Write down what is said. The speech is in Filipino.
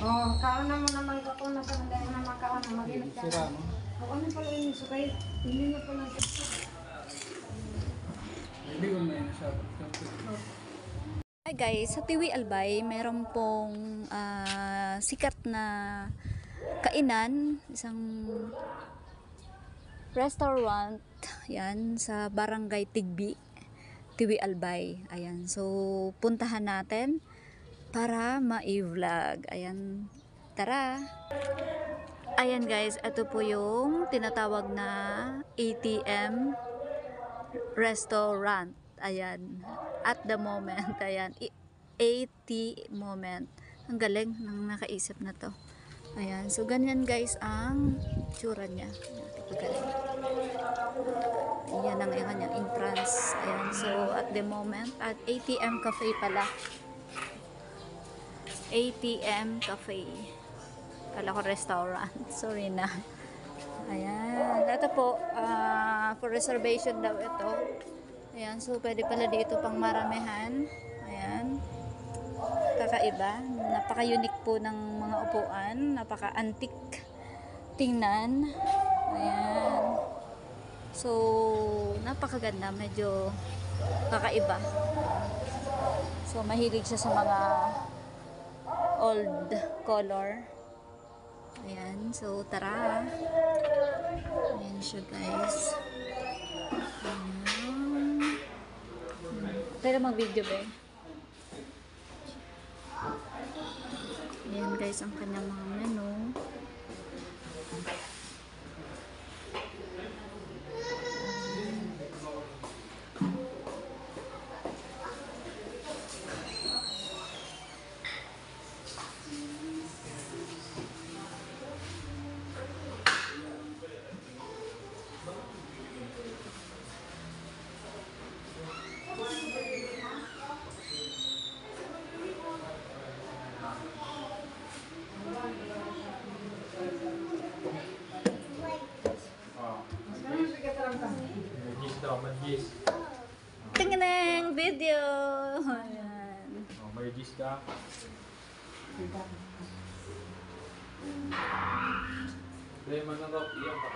Oh, kaon na mo naman ko na sa mga na makaon na maginit ka. Sira mo. Ako na pala yun, so kahit hindi na pala. Hindi ko na yun siya. Hi guys, sa Tiwi Albay, meron pong sikat na kainan, isang restaurant, yan, sa Barangay Tigbi, Tiwi Albay. Ayan, so puntahan natin para ma-vlog. Ayan, tara! Ayan guys, ito po yung tinatawag na ATM restaurant. Ayan, at the moment, ayan, AT moment. Ang galing ng nakaisip na to. Ayan, so ganyan guys ang tsura niya. Galing. Ayan ang kanyang entrance. Ayan, so at the moment, at ATM cafe pala. ATM cafe. Kala ko restaurant. Sorry na. Ayan, ito po, for reservation daw ito. Ayan, so pwede pala dito pang maramihan. Ayan, kakaiba, napaka-unique po ng mga upuan, napaka-antique tingnan. Ayan, so napakaganda, medyo kakaiba. So mahilig siya sa mga old color. Ayan, so tara. Ayan siya guys. Pwede mag-video ba? Ayan guys ang kanyang mga menu. Magis daw, magis. Tingnan video. Ayan. Oh, magis daw. Dahil manarap iyan pa.